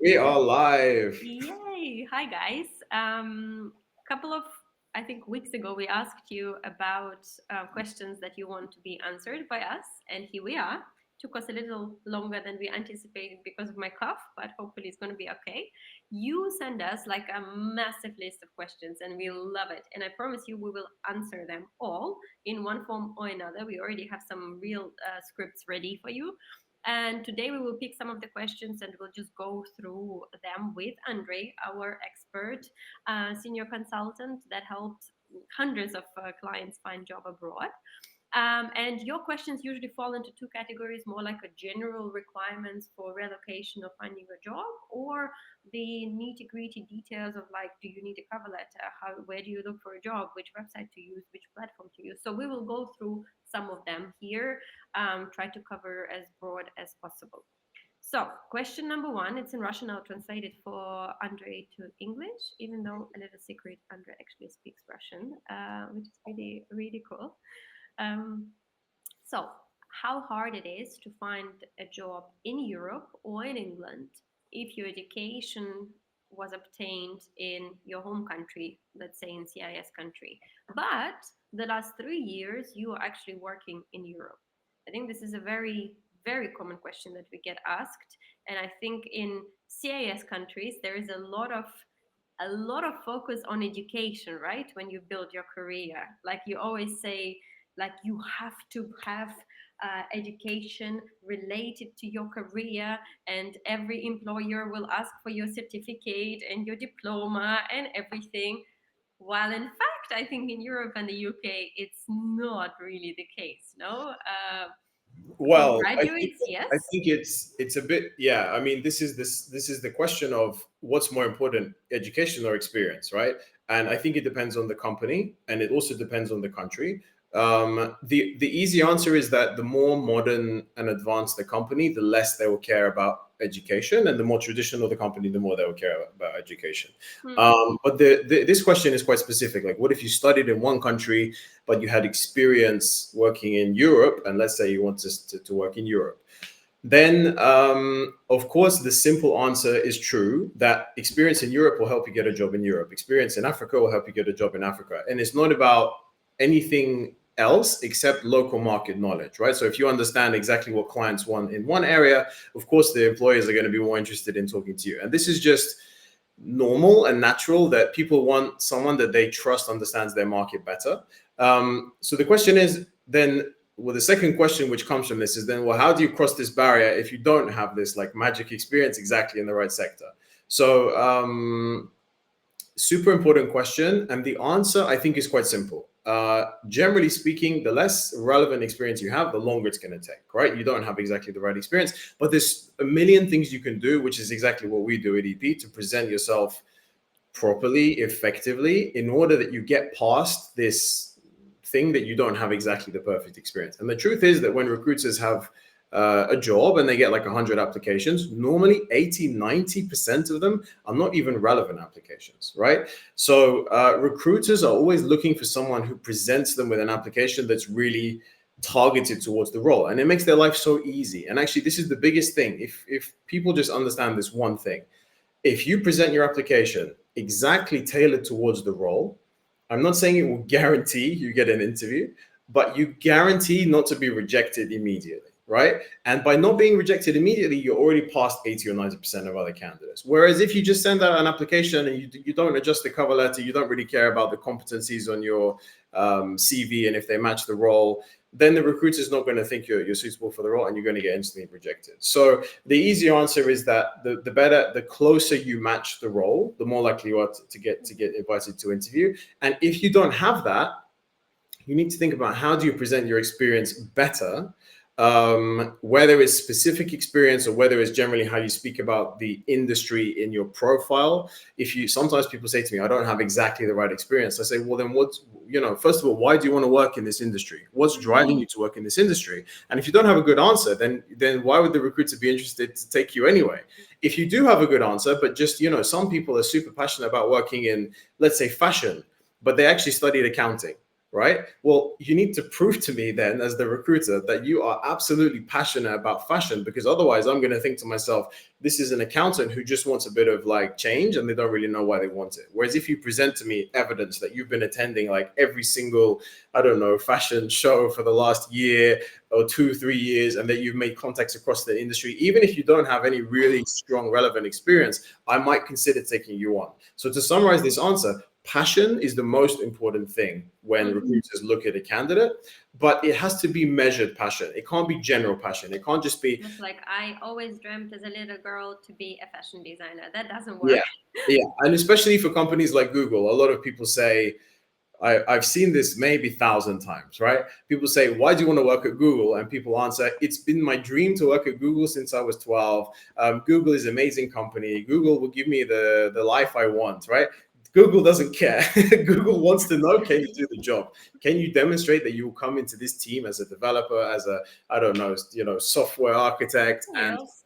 We are live. Yay! Hi, guys. Couple of, I think, weeks ago, we asked you about questions that you want to be answered by us, and here we are. Took us a little longer than we anticipated because of my cough, but hopefully it's going to be okay. You send us like a massive list of questions, and we love it. And I promise you, we will answer them all in one form or another. We already have some real scripts ready for you. And today we will pick some of the questions and we'll just go through them with Andre, our expert, senior consultant that helped hundreds of clients find job abroad. And your questions usually fall into two categories, more like a general requirements for relocation or finding a job, or the nitty gritty details of like, do you need a cover letter? Where do you look for a job? Which website to use? Which platform to use? So we will go through some of them here, try to cover as broad as possible. So, question number one, it's in Russian. I'll translate it for Andre to English, even though a little secret, Andre actually speaks Russian, which is really, really cool. Um, so, how hard it is to find a job in Europe or in England if your education was obtained in your home country, let's say in CIS country, but the last 3 years you are actually working in Europe? I think this is a very, very common question that we get asked, and I think in CIS countries there is a lot of focus on education, right? When you build your career, like you always say, like you have to have education related to your career, and every employer will ask for your certificate and your diploma and everything. While in fact, I think in Europe and the UK, it's not really the case. No, for Well, graduates, I yes. think it's a bit, yeah. I mean, this is the question of what's more important, education or experience, right? And I think it depends on the company, and it also depends on the country. The easy answer is that the more modern and advanced the company, the less they will care about education, and the more traditional the company, the more they will care about education. Hmm. But this question is quite specific. Like, what if you studied in one country, but you had experience working in Europe, and let's say you want to work in Europe? Then, of course, the simple answer is true that experience in Europe will help you get a job in Europe. Experience in Africa will help you get a job in Africa. And it's not about anything else except local market knowledge, right? So if you understand exactly what clients want in one area, of course, the employers are going to be more interested in talking to you. And this is just normal and natural that people want someone that they trust understands their market better. So the question is then, well, the second question which comes from this is then, well, how do you cross this barrier if you don't have this like magic experience exactly in the right sector? So super important question. And the answer, I think, is quite simple. Generally speaking, the less relevant experience you have, the longer it's going to take, right? You don't have exactly the right experience, but there's a million things you can do, which is exactly what we do at EP, to present yourself properly, effectively, in order that you get past this thing that you don't have exactly the perfect experience. And the truth is that when recruiters have a job and they get like 100 applications, normally 80-90% of them are not even relevant applications, right? So recruiters are always looking for someone who presents them with an application that's really targeted towards the role, and it makes their life so easy. And actually, this is the biggest thing. If people just understand this one thing, if you present your application exactly tailored towards the role, I'm not saying it will guarantee you get an interview, but you guarantee not to be rejected immediately, right? And by not being rejected immediately, you're already past 80 or 90% of other candidates. Whereas if you just send out an application and you don't adjust the cover letter, you don't really care about the competencies on your CV and if they match the role, then the recruiter's not going to think you're suitable for the role, and you're going to get instantly rejected. So the easy answer is that the closer you match the role, the more likely you are to get invited to interview. And if you don't have that, you need to think about how do you present your experience better, whether it's specific experience or whether it's generally how you speak about the industry in your profile. If you sometimes people say to me, I don't have exactly the right experience. I say, well, then first of all, why do you want to work in this industry? What's driving you to work in this industry? And if you don't have a good answer, then why would the recruiter be interested to take you anyway? If you do have a good answer, but just, some people are super passionate about working in, let's say, fashion, but they actually studied accounting. right? Well, you need to prove to me then, as the recruiter, that you are absolutely passionate about fashion, because otherwise I'm going to think to myself, this is an accountant who just wants a bit of like change and they don't really know why they want it. Whereas if you present to me evidence that you've been attending like every single, I don't know, fashion show for the last year or 2, 3 years, and that you've made contacts across the industry, even if you don't have any really strong, relevant experience, I might consider taking you on. So to summarize this answer, passion is the most important thing when recruiters look at a candidate, but it has to be measured passion. It can't be general passion. It can't just be, It's like I always dreamt as a little girl to be a fashion designer. That doesn't yeah, work. yeah. And especially for companies like Google, a lot of people say, I've seen this maybe 1,000 times, right? People say, why do you want to work at Google? And people answer, it's been my dream to work at Google since I was 12. Google is an amazing company. Google will give me the life I want, right? Google doesn't care. Google wants to know, can you do the job? Can you demonstrate that you will come into this team as a developer, as a, I don't know, software architect, and Sales.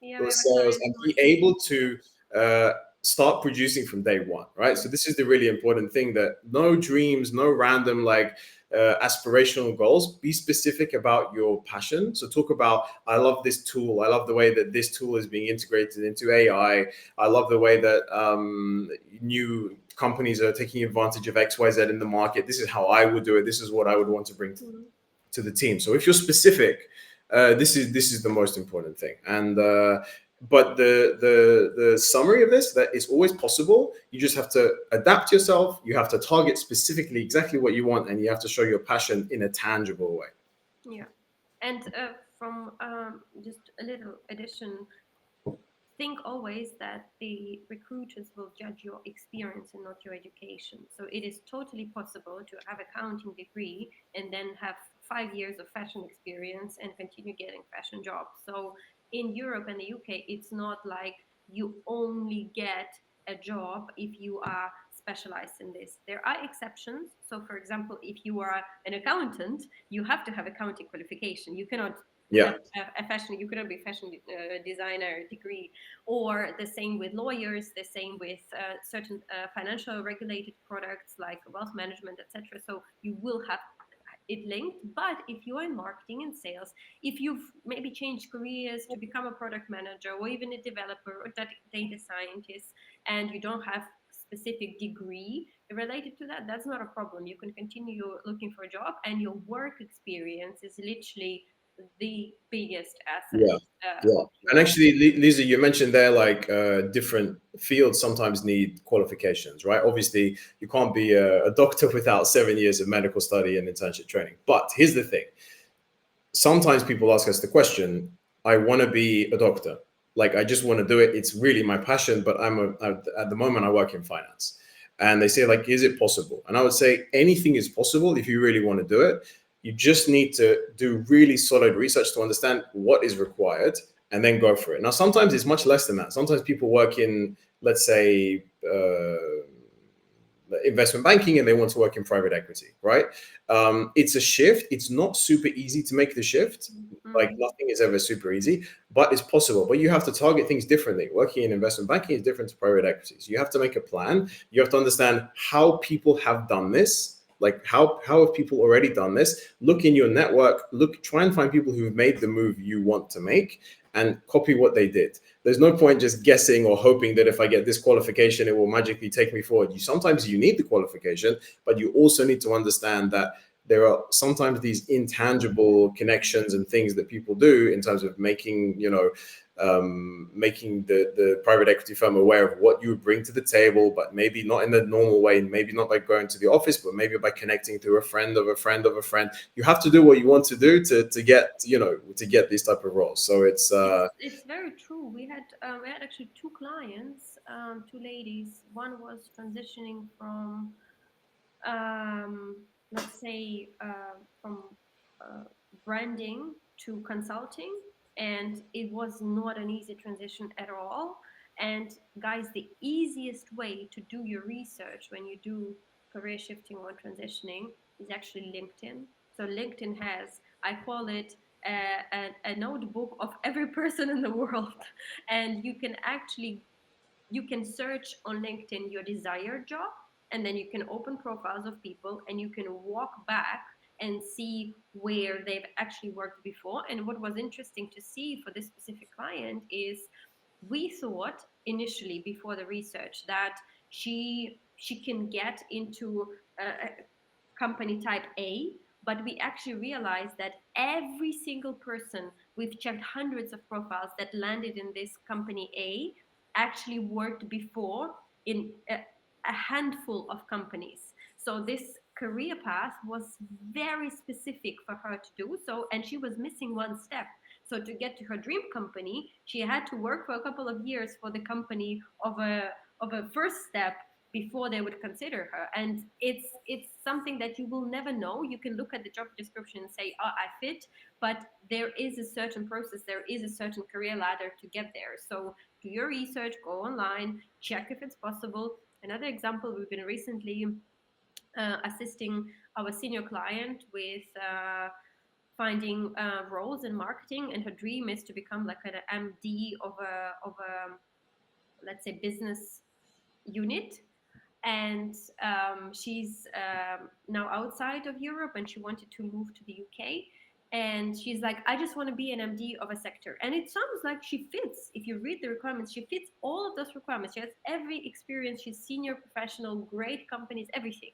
Yeah, we or have a sales, client and who be wants to able to uh, start producing from day one, right? So this is the really important thing, that no dreams, no random like aspirational goals. Be specific about your passion. So talk about, I love this tool. I love the way that this tool is being integrated into AI. I love the way that new companies are taking advantage of XYZ in the market. This is how I would do it. This is what I would want to bring to the team. So if you're specific, this is the most important thing. And but the summary of this, that it's always possible. You just have to adapt yourself. You have to target specifically exactly what you want, and you have to show your passion in a tangible way. Yeah. And from just a little addition, think always that the recruiters will judge your experience and not your education. So it is totally possible to have accounting degree and then have 5 years of fashion experience and continue getting fashion jobs. So in Europe and the UK, it's not like you only get a job if you are specialized in this. There are exceptions. So for example, if you are an accountant, you have to have accounting qualification. You cannot Yeah, have a fashion, you cannot be fashion designer degree, or the same with lawyers, the same with certain financial regulated products like wealth management, etc. So you will have it linked. But if you're in marketing and sales, if you've maybe changed careers to become a product manager or even a developer or data scientist, and you don't have specific degree related to that, that's not a problem. You can continue looking for a job, and your work experience is literally the biggest asset yeah, yeah. of And your. actually, Lisa, you mentioned there like different fields sometimes need qualifications, right? Obviously, you can't be a doctor without 7 years of medical study and internship training. But here's the thing: sometimes people ask us the question, I want to be a doctor. Like, I just want to do it. It's really my passion, but at the moment, I work in finance. And they say, like, is it possible? And I would say anything is possible if you really want to do it. You just need to do really solid research to understand what is required and then go for it. Now, sometimes it's much less than that. Sometimes people work in, let's say, investment banking, and they want to work in private equity, right? It's a shift. It's not super easy to make the shift. Like, Mm. nothing is ever super easy, but it's possible. But you have to target things differently. Working in investment banking is different to private equity. So you have to make a plan. You have to understand how people have done this. Like, how have people already done this? Look in your network. Look, try and find people who've made the move you want to make, and copy what they did. There's no point just guessing or hoping that if I get this qualification, it will magically take me forward. Sometimes you need the qualification, but you also need to understand that there are sometimes these intangible connections and things that people do in terms of making, making the private equity firm aware of what you bring to the table, but maybe not in the normal way, maybe not by going to the office, but maybe by connecting through a friend of a friend of a friend. You have to do what you want to do to get, to get these type of roles. So it's It's very true. We had actually two clients, two ladies. One was transitioning from let's say from uh, branding to consulting, and it was not an easy transition at all. And guys, the easiest way to do your research when you do career shifting or transitioning is actually LinkedIn. So LinkedIn has, I call it a notebook of every person in the world, and you can search on LinkedIn your desired job, and then you can open profiles of people and you can walk back and see where they've actually worked before. And what was interesting to see for this specific client is we thought initially before the research that she can get into a company type A, but we actually realized that every single person, we've checked hundreds of profiles that landed in this company A, actually worked before in a handful of companies. So this career path was very specific for her to do so, and she was missing one step. So to get to her dream company, she had to work for a couple of years for the company of a first step before they would consider her. And it's something that you will never know. You can look at the job description and say, oh, I fit, but there is a certain process, there is a certain career ladder to get there. So do your research, go online, check if it's possible. Another example, we've been recently assisting our senior client with finding roles in marketing, and her dream is to become like an MD of a let's say business unit. And she's now outside of Europe, and she wanted to move to the UK. And she's like, I just want to be an MD of a sector. And it sounds like she fits. If you read the requirements, she fits all of those requirements. She has every experience. She's senior professional, great companies, everything.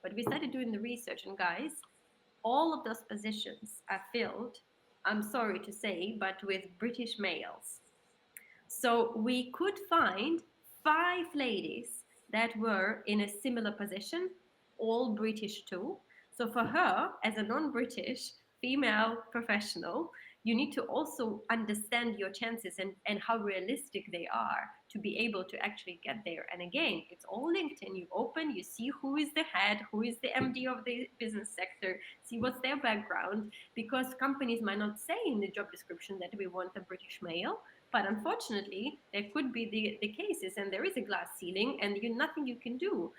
But we started doing the research, and guys, all of those positions are filled, I'm sorry to say, but with British males. So we could find 5 ladies that were in a similar position, all British too. So for her, as a non-British female professional, you need to also understand your chances and how realistic they are to be able to actually get there. And again, it's all LinkedIn. You open, you see who is the head, who is the MD of the business sector, see what's their background, because companies might not say in the job description that we want a British male, but unfortunately, there could be the cases, and there is a glass ceiling, and nothing you can do.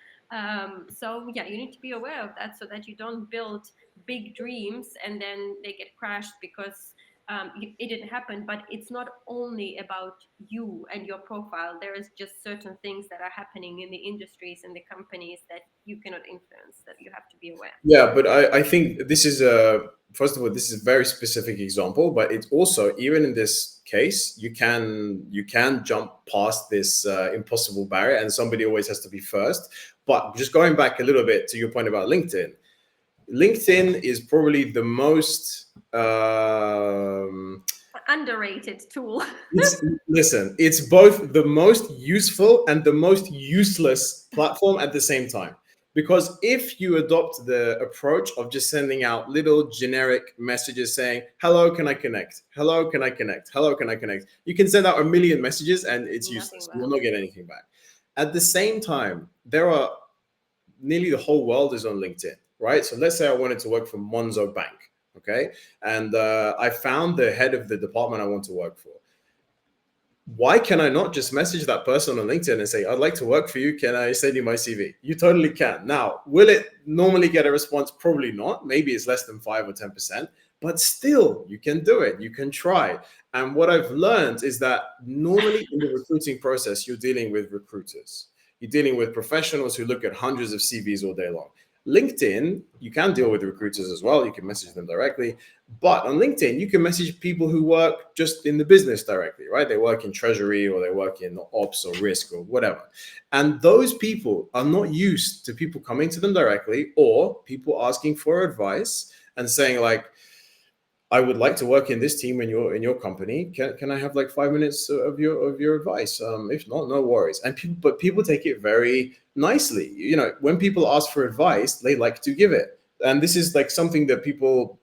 So yeah, you need to be aware of that so that you don't build big dreams and then they get crashed because it didn't happen. But it's not only about you and your profile. There is just certain things that are happening in the industries and the companies that you cannot influence, that you have to be aware. Yeah, but I think this is a first of all, this is a very specific example, but it's also, even in this case, you can jump past this impossible barrier, and somebody always has to be first. But just going back a little bit to your point about LinkedIn, LinkedIn is probably the most Underrated tool. listen, it's both the most useful and the most useless platform at the same time. Because if you adopt the approach of just sending out little generic messages saying, hello, can I connect? Hello, can I connect? Hello, can I connect? You can send out a million messages and it's useless. You will not get anything back. At the same time, there are nearly the whole world is on LinkedIn, right? So let's say I wanted to work for Monzo Bank, okay? And I found the head of the department I want to work for. Why can I not just message that person on LinkedIn and say, I'd like to work for you. Can I send you my CV? You totally can. Now, will it normally get a response? Probably not. Maybe it's less than 5 or 10%, but still you can do it. You can try. And what I've learned is that normally in the recruiting process, you're dealing with recruiters. You're dealing with professionals who look at hundreds of CVs all day long. LinkedIn, you can deal with recruiters as well. You can message them directly. But on LinkedIn, you can message people who work just in the business directly, right? They work in treasury or they work in ops or risk or whatever. And those people are not used to people coming to them directly or people asking for advice and saying like, I would like to work in this team in your company. Can I have like 5 minutes of your advice? If not, no worries. And people take it very nicely. You know, when people ask for advice, they like to give it. And this is like something that people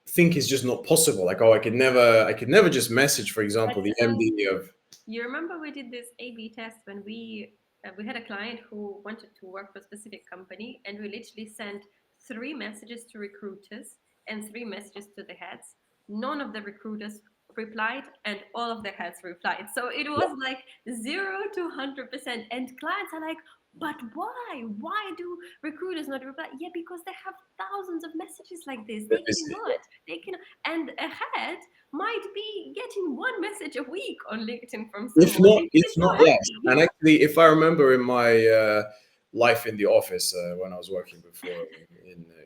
think is just not possible. Like, oh, I could never just message, for example, the MD of. You remember we did this A/B test when we had a client who wanted to work for a specific company, and we literally sent 3 messages to recruiters and 3 messages to the heads. None of the recruiters replied, and all of the heads replied. So it was like 0 to 100%. And clients are like, but why? Why do recruiters not reply? Yeah, because they have thousands of messages like this. They cannot. They can. And a head might be getting 1 message a week on LinkedIn from someone. If not less. And actually, if I remember in my life in the office when I was working before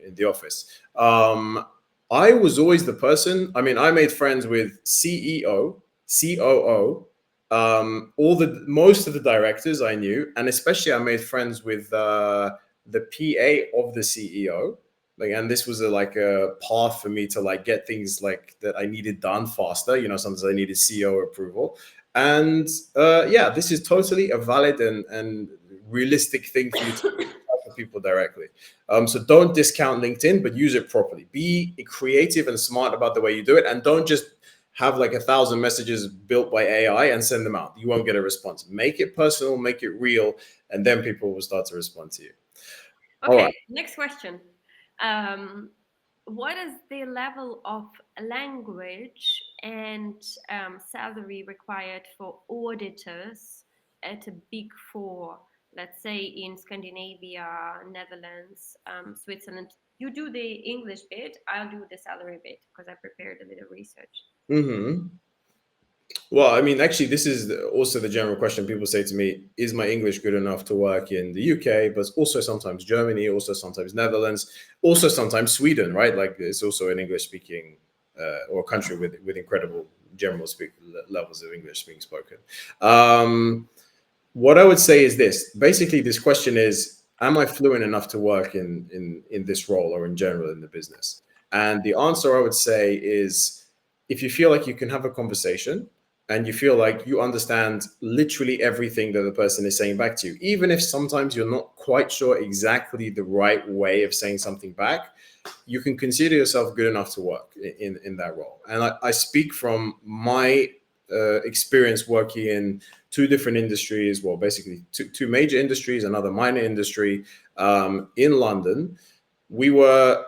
in the office. I was always the person. I mean, I made friends with CEO, COO, all the most of the directors I knew, and especially I made friends with the PA of the CEO. Like, and this was like a path for me to like get things like that I needed done faster. You know, sometimes I needed CEO approval, and yeah, this is totally a valid and realistic thing for you to do for people directly. So don't discount LinkedIn, but use it properly. Be creative and smart about the way you do it, and don't just have like 1,000 messages built by AI and send them out. You won't get a response. Make it personal, make it real, and then people will start to respond to you. All Okay, right. next question. Um, what is the level of language and salary required for auditors at a big four, let's say in Scandinavia, Netherlands, Switzerland? You do the English bit, I'll do the salary bit because I prepared a little research. Mm-hmm. Well, I mean, actually, this is also the general question people say to me: is my English good enough to work in the UK? But also sometimes Germany, also sometimes Netherlands, also sometimes Sweden, right? Like it's also an English-speaking or country with incredible general levels of English being spoken. What I would say is this: basically, this question is, am I fluent enough to work in this role or in general in the business? And the answer I would say is, if you feel like you can have a conversation and you feel like you understand literally everything that the person is saying back to you, even if sometimes you're not quite sure exactly the right way of saying something back, you can consider yourself good enough to work in that role. And I speak from my experience working in two different industries, well, basically two major industries, another minor industry in London. We were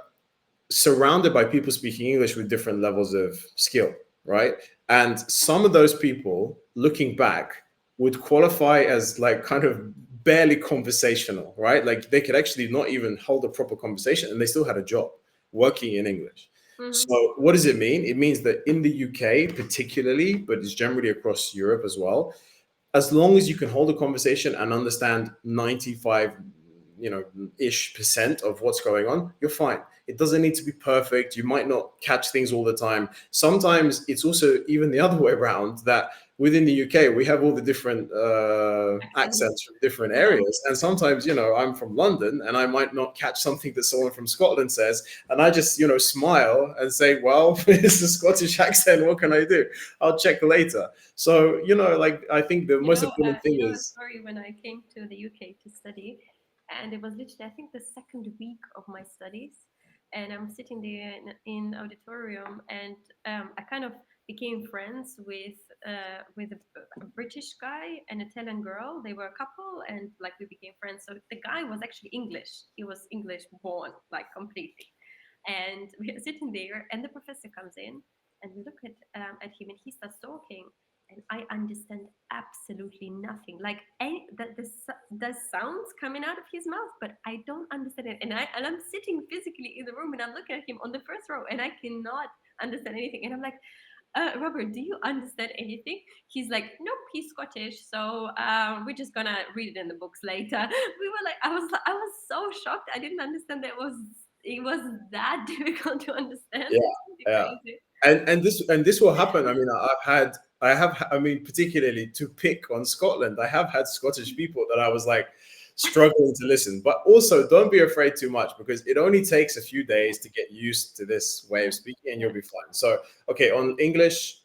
surrounded by people speaking English with different levels of skill, right? And some of those people, looking back, would qualify as like kind of barely conversational, right? Like they could actually not even hold a proper conversation and they still had a job working in English. Mm-hmm. So, what does it mean? It means that in the UK, particularly, but it's generally across Europe as well, as long as you can hold a conversation and understand 95 ish percent of what's going on, you're fine. It doesn't need to be perfect. You might not catch things all the time. Sometimes it's also even the other way around, that within the UK we have all the different accents from different Yeah. areas, and sometimes I'm from London and I might not catch something that someone from Scotland says, and I just smile and say, well, it's a Scottish accent, what can I do? I'll check later. So like, I think the most important thing You know a is, story when I came to the UK to study, and it was literally, I think, the second week of my studies, and I'm sitting there in auditorium, and I kind of became friends with a British guy and an Italian girl. They were a couple, and like we became friends. So the guy was actually English. He was English born, like completely. And we are sitting there, and the professor comes in, and we look at him, and he starts talking, and I understand absolutely nothing. Like the sounds coming out of his mouth, but I don't understand it. And I'm sitting physically in the room, and I'm looking at him on the first row, and I cannot understand anything. And I'm like, Robert, do you understand anything? He's like, nope, he's Scottish, so we're just gonna read it in the books later. We were like, I was so shocked. I didn't understand that it was that difficult to understand. yeah, It's really yeah. crazy. And this will happen. I mean, I mean, particularly to pick on Scotland, I have had Scottish people that I was like struggling to listen. But also, don't be afraid too much, because it only takes a few days to get used to this way of speaking, and you'll be fine. So, okay, on English,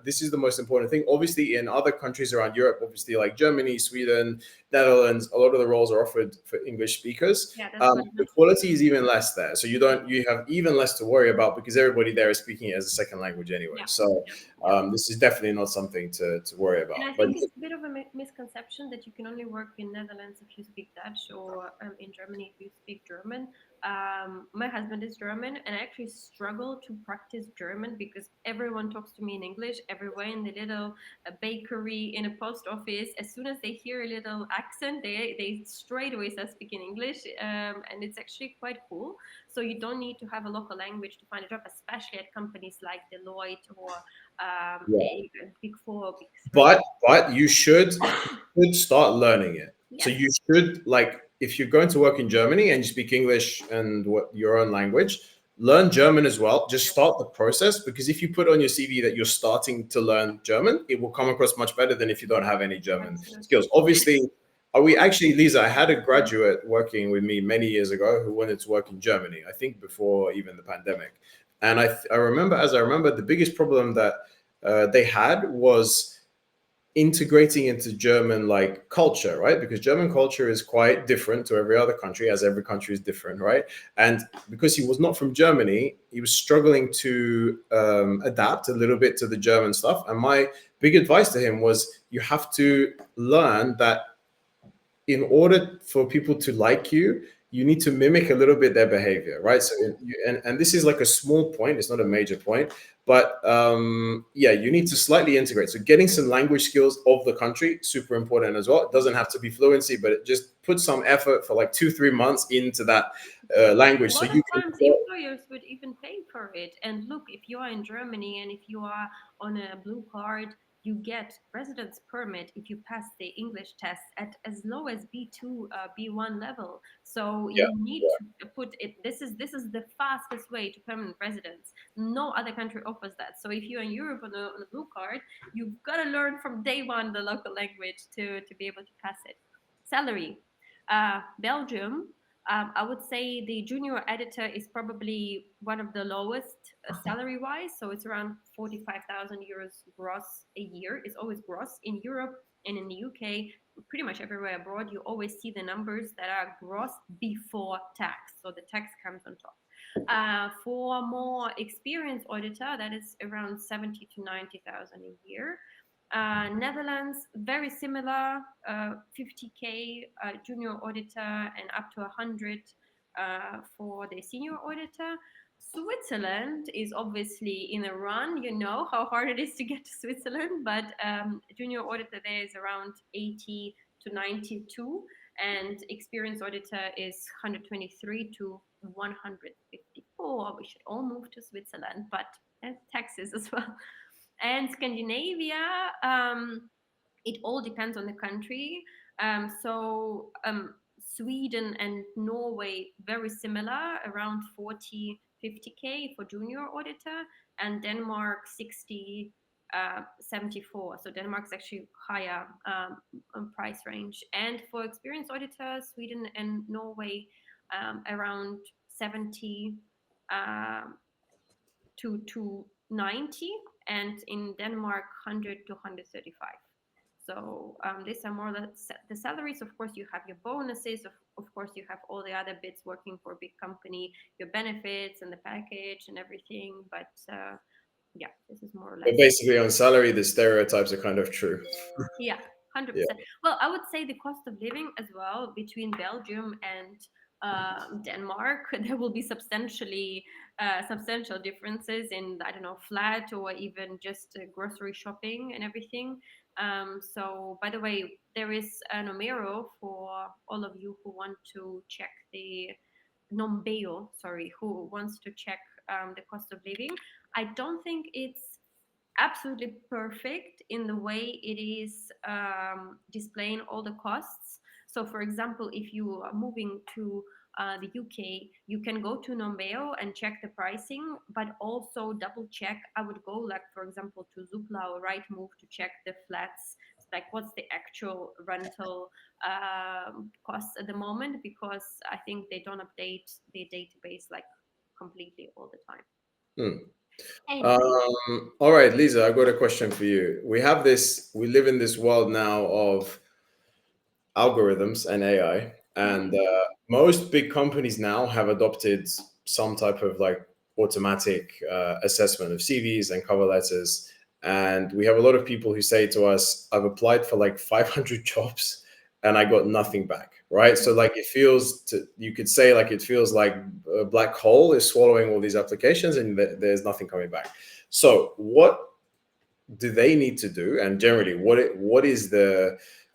this is the most important thing. Obviously, in other countries around Europe, obviously like Germany, Sweden, Netherlands, a lot of the roles are offered for English speakers. Yeah, that's good The enough. quality is even less there, so you have even less to worry about, because everybody there is speaking it as a second language anyway. Yeah, So yeah, yeah. this is definitely not something to worry And I about. But think it's a bit of a misconception that you can only work in Netherlands if you speak Dutch, or in Germany if you speak German. My husband is German, and I actually struggle to practice German because everyone talks to me in English everywhere, in the little bakery, in a post office. As soon as they hear a little accent, they straight away start speaking English, and it's actually quite cool. So you don't need to have a local language to find a job, especially at companies like Deloitte or yeah, a big four, big three. but you should start learning it. So Yes. you should like if you're going to work in Germany and you speak English and what your own language, learn German as well. Just start the process, because if you put on your CV that you're starting to learn German, it will come across much better than if you don't have any German skills. Obviously, we actually, Lisa, I had a graduate working with me many years ago who wanted to work in Germany, I think before even the pandemic. And I remember, the biggest problem that they had was integrating into German like culture, right? Because German culture is quite different to every other country, as every country is different, right? And because he was not from Germany, he was struggling to adapt a little bit to the German stuff. And my big advice to him was, you have to learn that in order for people to like you, you need to mimic a little bit their behavior, right? So, and this is like a small point, it's not a major point, but yeah, you need to slightly integrate. So getting some language skills of the country, super important as well. It doesn't have to be fluency, but it just put some effort for like 2-3 months into that language. A So lot of you can. times employers would even pay for it. And look, if you are in Germany and if you are on a blue card, you get residence permit if you pass the English test at as low as B2, B1 level. So Yeah, you need yeah. to put it. This is the fastest way to permanent residence. No other country offers that. So if you're in Europe on a blue card, you've got to learn from day one the local language to be able to pass it. Salary, Belgium, I would say the junior editor is probably one of the lowest salary wise. So it's around 45,000 euros gross a year. It's always gross in Europe and in the UK, pretty much everywhere abroad. You always see the numbers that are gross before tax. So the tax comes on top. For more experienced auditor, that is around 70 to 90,000 a year. Netherlands, very similar, 50K junior auditor and up to 100 for the senior auditor. Switzerland is obviously in a run. You know how hard it is to get to Switzerland, but junior auditor there is around 80 to 92, and experienced auditor is 123 to 154. We should all move to Switzerland, but taxes as well. And Scandinavia, it all depends on the country. Sweden and Norway, very similar, around 40, 50K for junior auditor, and Denmark 60, 74. So Denmark's actually higher price range. And for experienced auditors, Sweden and Norway around 70 to 90, and in Denmark 100 to 135. So these are more or less the salaries. Of course, you have your bonuses. Of course, you have all the other bits working for a big company, your benefits and the package and everything. But yeah, this is more or less. But basically, on salary, the stereotypes are kind of true. Yeah, 100%. Yeah. Well, I would say the cost of living as well between Belgium and Denmark, there will be substantial differences in, I don't know, flat or even just grocery shopping and everything. So, by the way, there is a numero for all of you who want to check the Nombeo, sorry, who wants to check the cost of living. I don't think it's absolutely perfect in the way it is displaying all the costs. So, for example, if you are moving to the UK, you can go to Nombeo and check the pricing, but also double check. I would go, like, for example, to Zoopla or Rightmove to check the flats, like what's the actual rental costs at the moment, because I think they don't update the database like completely all the time. Hmm. Anyway. All right, Lisa, I got a question for you. We live in this world now of algorithms and AI, and most big companies now have adopted some type of like automatic assessment of CVs and cover letters. And we have a lot of people who say to us, I've applied for like 500 jobs and I got nothing back, right? So like you could say like it feels like a black hole is swallowing all these applications and there's nothing coming back. So what do they need to do? And generally,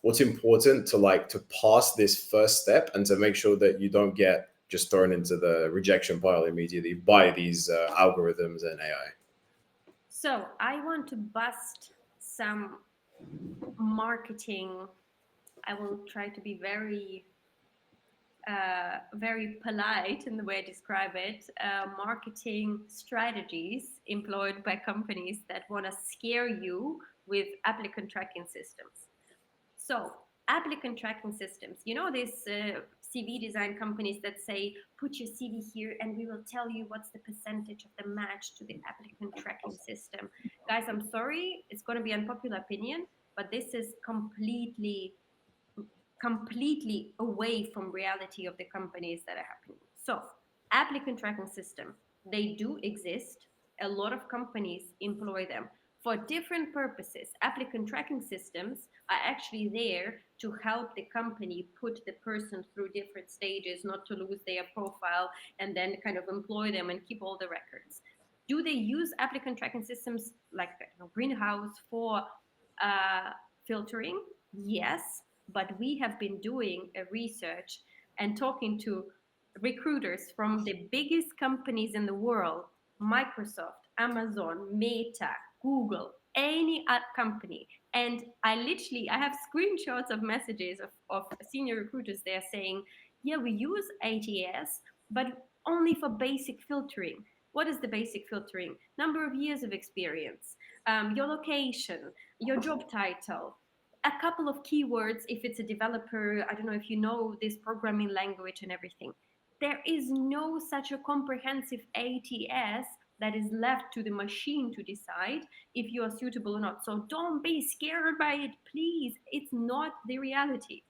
what's important to pass this first step and to make sure that you don't get just thrown into the rejection pile immediately by these algorithms and AI? So I want to bust some marketing. I will try to be very very polite in the way I describe it, marketing strategies employed by companies that want to scare you with applicant tracking systems. So, applicant tracking systems, you know, these CV design companies that say, put your CV here and we will tell you what's the percentage of the match to the applicant tracking system. Guys, I'm sorry, it's going to be unpopular opinion, but this is completely away from reality of the companies that are happening. So, applicant tracking system, they do exist. A lot of companies employ them for different purposes. Applicant tracking systems are actually there to help the company put the person through different stages, not to lose their profile, and then kind of employ them and keep all the records. Do they use applicant tracking systems like Greenhouse for filtering? Yes, but we have been doing a research and talking to recruiters from the biggest companies in the world: Microsoft, Amazon, Meta, Google, any company. And I have screenshots of messages of senior recruiters there saying, yeah, we use ATS, but only for basic filtering. What is the basic filtering? Number of years of experience, your location, your job title, a couple of keywords if it's a developer. I don't know if you know this programming language and everything. There is no such a comprehensive ATS that is left to the machine to decide if you are suitable or not. So don't be scared by it, please. It's not the reality.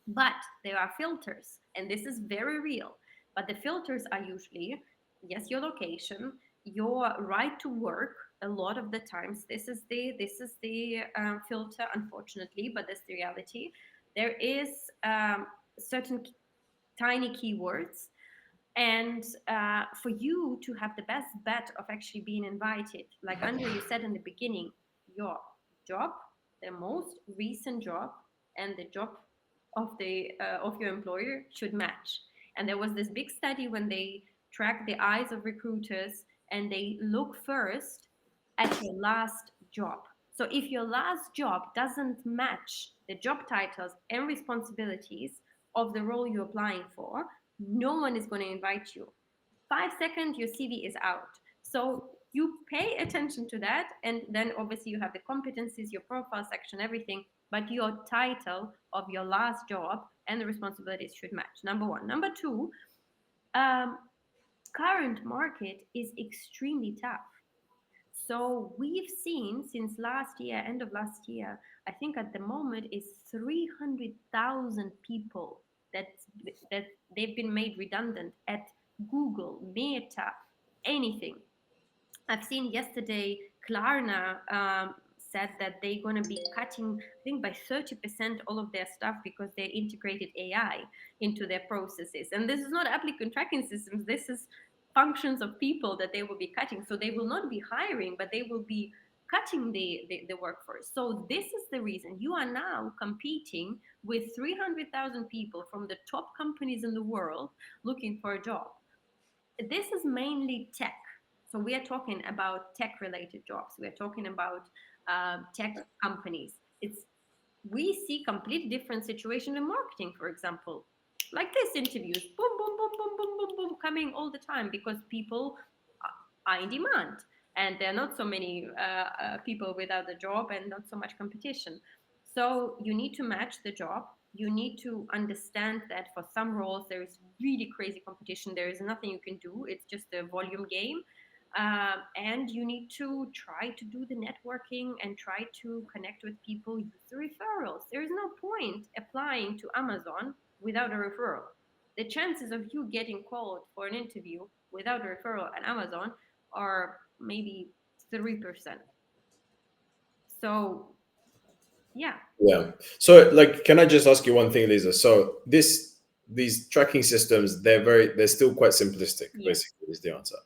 But there are filters, and this is very real. But the filters are usually, yes, your location, your right to work. A lot of the times, this is the filter, unfortunately, but that's the reality. There is certain tiny keywords, and for you to have the best bet of actually being invited, like Andrea, you said in the beginning, your job, the most recent job, and the job of your employer should match. And there was this big study when they track the eyes of recruiters, and they look first at your last job. So if your last job doesn't match the job titles and responsibilities of the role you're applying for, no one is going to invite you. 5 seconds, your CV is out. So you pay attention to that, and then obviously you have the competencies, your profile section, everything, but your title of your last job and the responsibilities should match. Number one. Number two, um, current market is extremely tough. So we've seen since last year, end of last year, I think at the moment is 300,000 people that that they've been made redundant at Google, Meta, anything. I've seen yesterday Klarna said that they're going to be cutting, I think, by 30% all of their stuff because they integrated AI into their processes. And this is not applicant tracking systems. This is functions of people that they will be cutting. So they will not be hiring, but they will be cutting the workforce. So this is the reason you are now competing with 300,000 people from the top companies in the world looking for a job. This is mainly tech. So we are talking about tech related jobs. We are talking about tech companies. We see completely different situation in marketing, for example, like this interviews, boom, boom, boom, boom, boom, boom, boom, coming all the time because people are in demand, and there are not so many people without a job and not so much competition. So you need to match the job. You need to understand that for some roles there is really crazy competition. There is nothing you can do. It's just a volume game. And you need to try to do the networking and try to connect with people, use the referrals. There is no point applying to Amazon without a referral. The chances of you getting called for an interview without a referral at Amazon are maybe 3%. So, yeah. Yeah. So, like, can I just ask you one thing, Lisa? So, these tracking systems, they're still quite simplistic. Yeah. Basically, is the answer.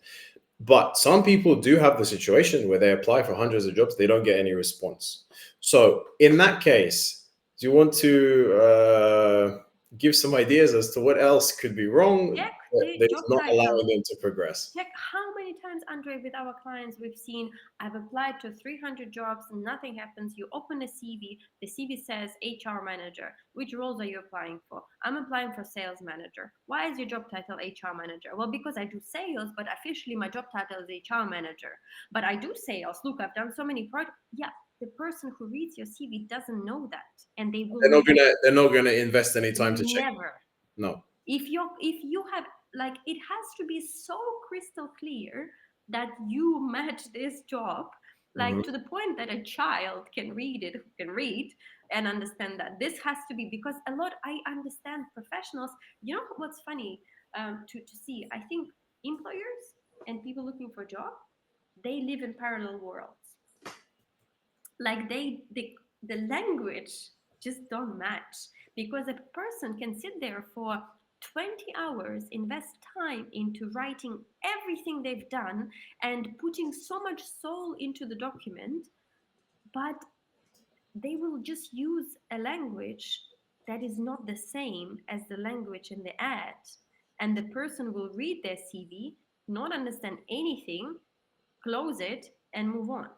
But some people do have the situation where they apply for hundreds of jobs, they don't get any response. So, in that case, do you want to give some ideas as to what else could be wrong Check the that is job not title. allowing them to progress. Check how many times, Andre, with our clients we've seen, I've applied to 300 jobs, nothing happens. You open a CV, the CV says HR manager. Which roles are you applying for? I'm applying for sales manager. Why is your job title HR manager? Well, because I do sales, but officially my job title is HR manager. But I do sales. Look, I've done so many projects. Yeah, the person who reads your CV doesn't know that, and they will They're not gonna invest any time to check. never. No. If you have, like, it has to be so crystal clear that you match this job, like, Mhm. to the point that a child can read it, who can read and understand that. This has to be, because a lot, I understand professionals, you know what's funny, to see, I think employers and people looking for a job, they live in parallel worlds. Like, the language just don't match, because a person can sit there for 20 hours, invest time into writing everything they've done and putting so much soul into the document, but they will just use a language that is not the same as the language in the ad, and the person will read their CV, not understand anything, close it and move on.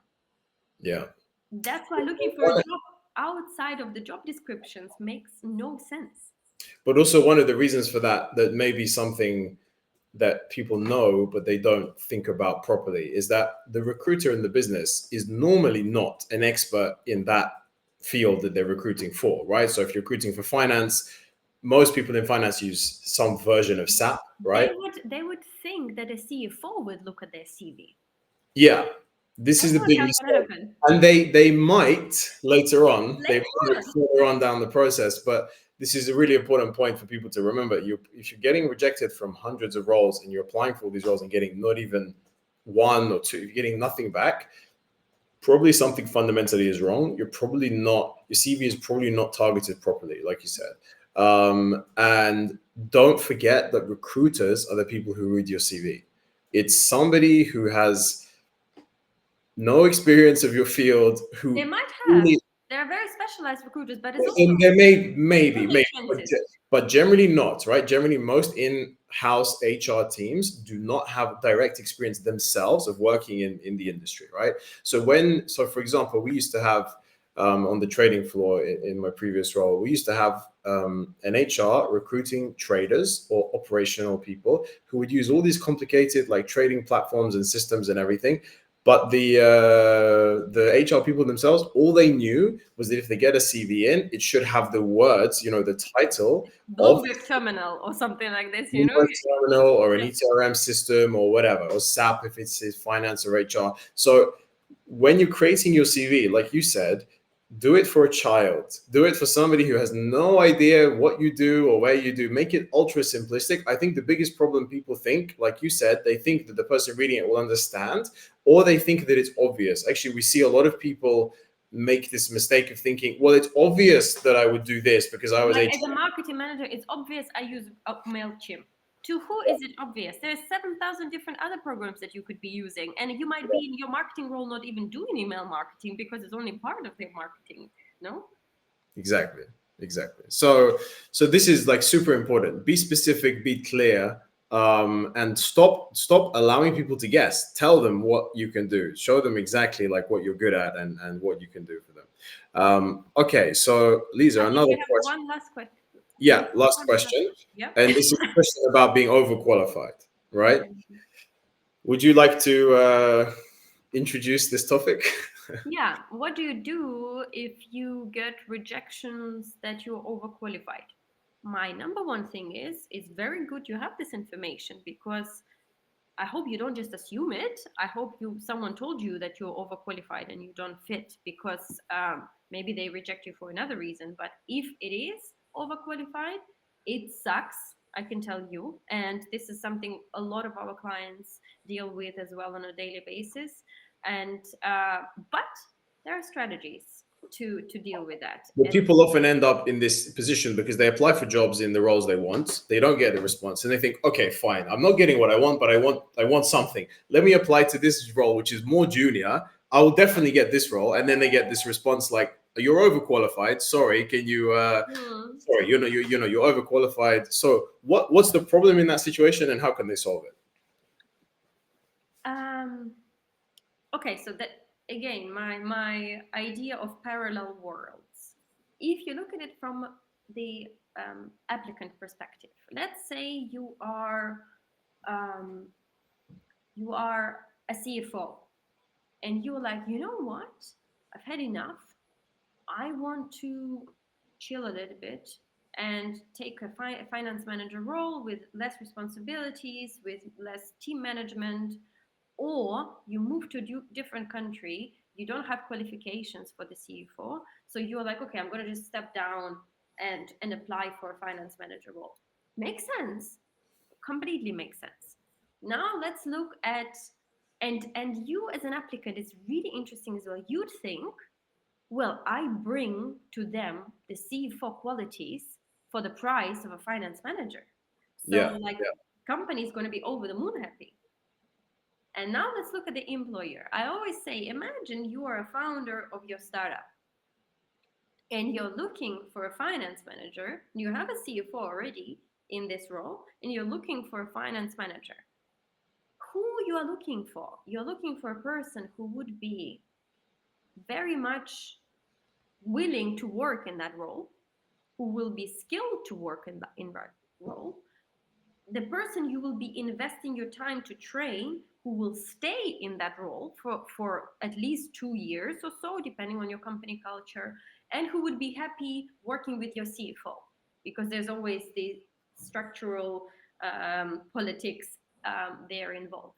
Yeah. That's why looking for a job outside of the job descriptions makes no sense. But also one of the reasons for that may be something that people know but they don't think about properly, is that the recruiter in the business is normally not an expert in that field that they're recruiting for, right? So if you're recruiting for finance, most people in finance use some version of SAP, right? They would think that a CFO would look at their CV. Yeah, this is That's the not big how it's gonna mistake. happen. And they might later on, they Later might on, further on down the process, but this is a really important point for people to remember. If you're getting rejected from hundreds of roles and you're applying for all these roles and getting not even one or two, if you're getting nothing back, probably something fundamentally is wrong. Your CV is probably not targeted properly, like you said. And don't forget that recruiters are the people who read your CV. It's somebody who has no experience of your field they who might have. really, They're very specialized recruiters, but it's also and there maybe, take but, chances. but generally not, right? Generally, most in-house HR teams do not have direct experience themselves of working in the industry, right? So for example, we used to have on the trading floor in my previous role, we used to have an HR recruiting traders or operational people who would use all these complicated like trading platforms and systems and everything. But the HR people themselves, all they knew was that if they get a CV in, it should have the words, the title of Bloomberg terminal or something like this, Bloomberg terminal or an ETRM system or whatever, or SAP if it's finance or HR. So when you're creating your CV, like you said, do it for a child. Do it for somebody who has no idea what you do or where you do. Make it ultra simplistic. I think the biggest problem people think, like you said, they think that the person reading it will understand, or they think that it's obvious. Actually, we see a lot of people make this mistake of thinking, well, it's obvious that I would do this because I was Like, HR. as a marketing manager, it's obvious I use MailChimp. To who is it obvious? There's 7,000 different other programs that you could be using, and you might be in your marketing role not even doing email marketing because it's only part of their marketing. No. Exactly. So this is like super important. Be specific, be clear, and stop allowing people to guess. Tell them what you can do. Show them exactly like what you're good at and what you can do for them. Okay, so Lisa, I think another we have question. one last question. Yeah, last question. Yeah. And this is a question about being overqualified, right? Okay. Would you like to introduce this topic? Yeah. What do you do if you get rejections that you're overqualified? My number one thing is it's very good you have this information, because I hope you don't just assume it. I hope someone told you that you're overqualified and you don't fit, because maybe they reject you for another reason. But if it is overqualified, it sucks. I can tell you, and this is something a lot of our clients deal with as well on a daily basis. And but there are strategies to deal with that. But And people often end up in this position because they apply for jobs in the roles they want. They don't get the response, and they think, "Okay, fine. I'm not getting what I want, but I want something. Let me apply to this role, which is more junior. I will definitely get this role." And then they get this response like, "You're overqualified. Sorry, can you sorry, you're overqualified. So what's the problem in that situation, and how can they solve it? Okay, so that again, my idea of parallel worlds. If you look at it from the applicant perspective, let's say um, you are a CFO, and you're like, you know what? I've had enough. I want to chill a little bit and take a finance manager role with less responsibilities, with less team management, or you move to a different country, you don't have qualifications for the CFO, so you're like, okay, I'm going to just step down and apply for a finance manager role. Makes sense. Completely makes sense. Now let's look at and you as an applicant, it's really interesting as well. You'd think, well, I bring to them the CFO qualities for the price of a finance manager. So Yeah, like company is going to be over the moon happy. And now let's look at the employer. I always say, imagine you are a founder of your startup and you're looking for a finance manager. You have a CFO already in this role, and you're looking for a finance manager. Who you are looking for? You're looking for a person who would be very much willing to work in that role, who will be skilled to work in that role, the person you will be investing your time to train, who will stay in that role for at least 2 years or so, depending on your company culture, and who would be happy working with your CFO, because there's always the structural politics there involved.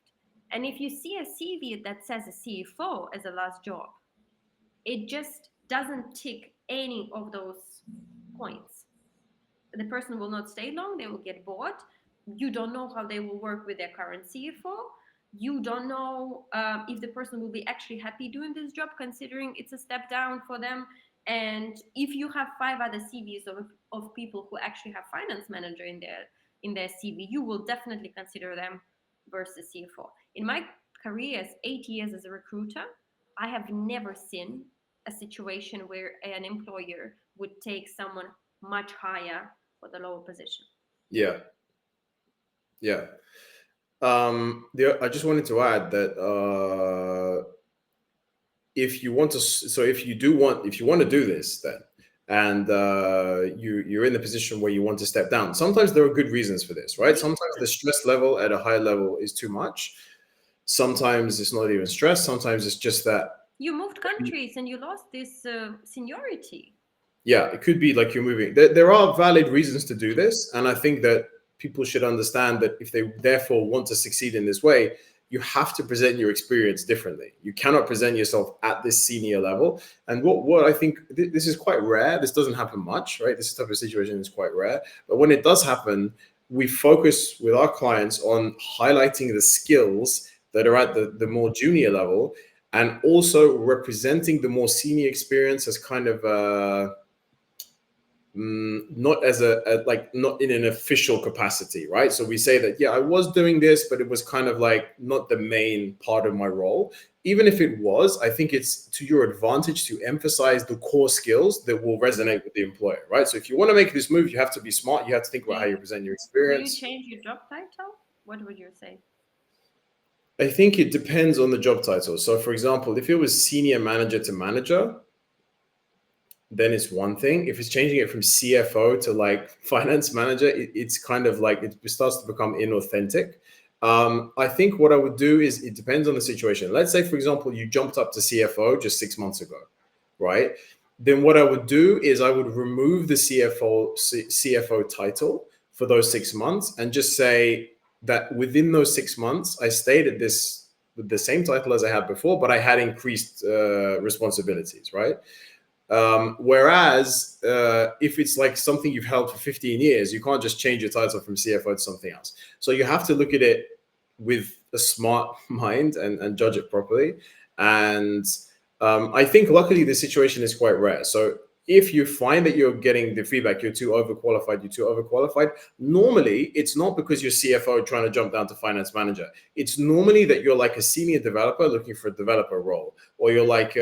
And if you see a CV that says a CFO as a last job, it just doesn't tick any of those points. The person will not stay long, they will get bored. You don't know how they will work with their current CFO. You don't know if the person will be actually happy doing this job, considering it's a step down for them. And if you have 5 other CVs of people who actually have finance manager in their CV, you will definitely consider them versus CFO. In my career as 8 years as a recruiter, I have never seen a situation where an employer would take someone much higher for the lower position. yeah, yeah. I just wanted to add that if you want to, so if you want to do this, then and you're in the position where you want to step down. Sometimes there are good reasons for this, right? Sometimes the stress level at a high level is too much. Sometimes it's not even stress. Sometimes it's just that you moved countries and you lost this seniority. Yeah, it could be like you're moving. There are valid reasons to do this, and I think that people should understand that if they therefore want to succeed in this way, you have to present your experience differently. You cannot present yourself at this senior level. And what I think this is quite rare. This doesn't happen much, right? This type of situation is quite rare. But when it does happen, we focus with our clients on highlighting the skills that are at the more junior level, and also representing the more senior experience as kind of not as like not in an official capacity, right? So we say that, yeah, I was doing this, but it was kind of like not the main part of my role. Even if it was, I think it's to your advantage to emphasize the core skills that will resonate with the employer, right? So if you want to make this move, you have to be smart. You have to think about how you present your experience. Do you change your job title? What would you say? I think it depends on the job title. So for example, if it was senior manager to manager, then it's one thing. If it's changing it from CFO to like finance manager, it's kind of like it starts to become inauthentic. I think what I would do is it depends on the situation. Let's say, for example, you jumped up to CFO just 6 months ago, right? Then what I would do is I would remove the CFO title for those 6 months and just say that within those 6 months, I stayed at this with the same title as I had before, but I had increased responsibilities, right? Whereas if it's like something you've held for 15 years, you can't just change your title from CFO to something else. So you have to look at it with a smart mind and judge it properly. And I think luckily the situation is quite rare. So if you find that you're getting the feedback, you're too overqualified, normally it's not because you're CFO trying to jump down to finance manager. It's normally that you're like a senior developer looking for a developer role, or you're like,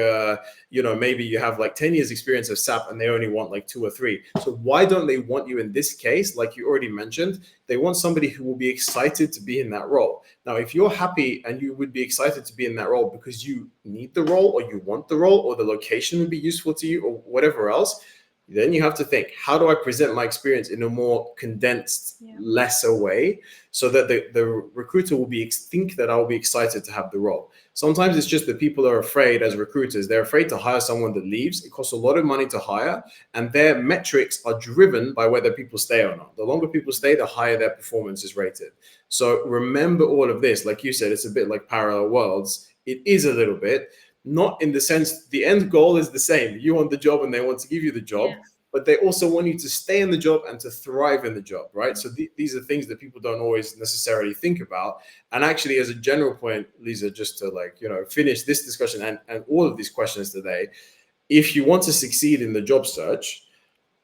maybe you have like 10 years experience of SAP and they only want like 2 or 3. So why don't they want you in this case? Like you already mentioned, they want somebody who will be excited to be in that role. Now, if you're happy and you would be excited to be in that role because you need the role or you want the role or the location would be useful to you or whatever else, then you have to think, how do I present my experience in a more condensed, lesser way so that the recruiter will think that I'll be excited to have the role. Sometimes it's just that people are afraid as recruiters. They're afraid to hire someone that leaves. It costs a lot of money to hire, and their metrics are driven by whether people stay or not. The longer people stay, the higher their performance is rated. So remember all of this. Like you said, it's a bit like parallel worlds. It is a little bit, not in the sense the end goal is the same. You want the job and they want to give you the job, but they also want you to stay in the job and to thrive in the job, right? So these are things that people don't always necessarily think about. And actually, as a general point, Lisa, just to finish this discussion and all of these questions today, if you want to succeed in the job search,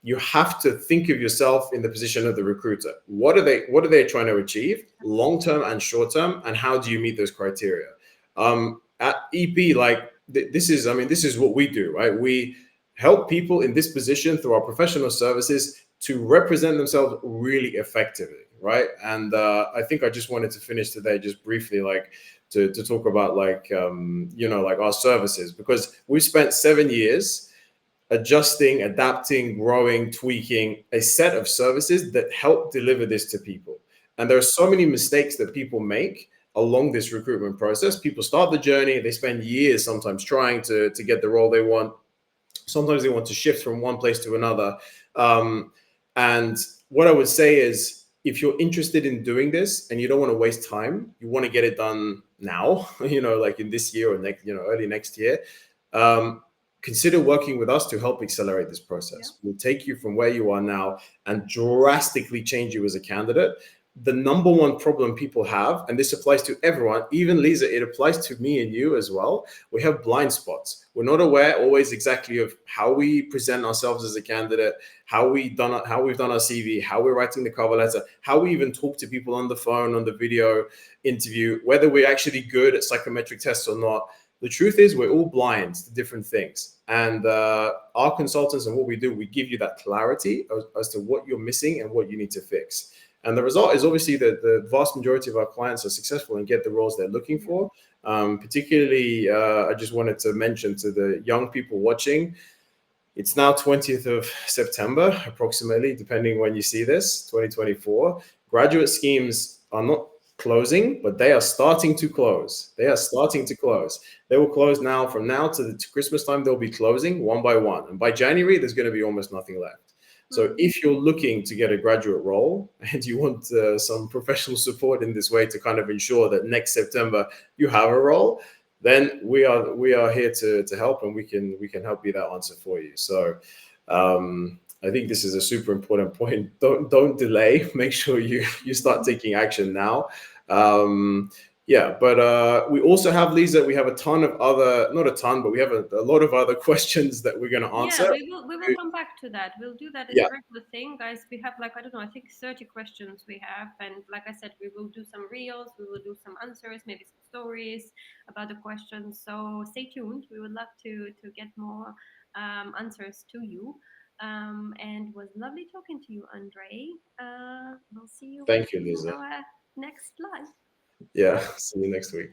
you have to think of yourself in the position of the recruiter. What are they trying to achieve, long term and short term, and how do you meet those criteria? At EP, this is what we do, right? We help people in this position through our professional services to represent themselves really effectively, right? And I think I just wanted to finish today just briefly, to talk about our services, because we've spent 7 years adjusting, adapting, growing, tweaking a set of services that help deliver this to people. And there are so many mistakes that people make along this recruitment process. People start the journey, they spend years sometimes trying to get the role they want. Sometimes they want to shift from one place to another. And what I would say is, if you're interested in doing this and you don't want to waste time, you want to get it done now, like in this year or next, early next year, consider working with us to help accelerate this process. We'll take you from where you are now and drastically change you as a candidate. The number one problem people have, and this applies to everyone, even Lisa, it applies to me and you as well. We have blind spots. We're not aware always exactly of how we present ourselves as a candidate, how we've done our CV, how we're writing the cover letter, how we even talk to people on the phone, on the video interview, whether we're actually good at psychometric tests or not. The truth is, we're all blind to different things. And our consultants and what we do, we give you that clarity as to what you're missing and what you need to fix. And the result is obviously that the vast majority of our clients are successful and get the roles they're looking for. Particularly, I just wanted to mention to the young people watching, it's now 20th of September, approximately, depending when you see this, 2024. Graduate schemes are not closing, but they are starting to close. They will close now. From now to Christmas time, they'll be closing one by one. And by January, there's going to be almost nothing left. So if you're looking to get a graduate role and you want some professional support in this way to kind of ensure that next September you have a role, then we are here to help, and we can help be that answer for you. So I think this is a super important point. Don't delay. Make sure you start taking action now. But we also have, Lisa, we have a ton of other, not a ton, but we have a lot of other questions that we're going to answer. Yeah, we will come back to that. We'll do that as a regular thing, guys. We have I don't know, I think 30 questions we have. And like I said, we will do some reels, we will do some answers, maybe some stories about the questions. So stay tuned. We would love to get more answers to you. And it was lovely talking to you, Andre. We'll see you. Thank you, Lisa. Our next live. Yeah, see you next week.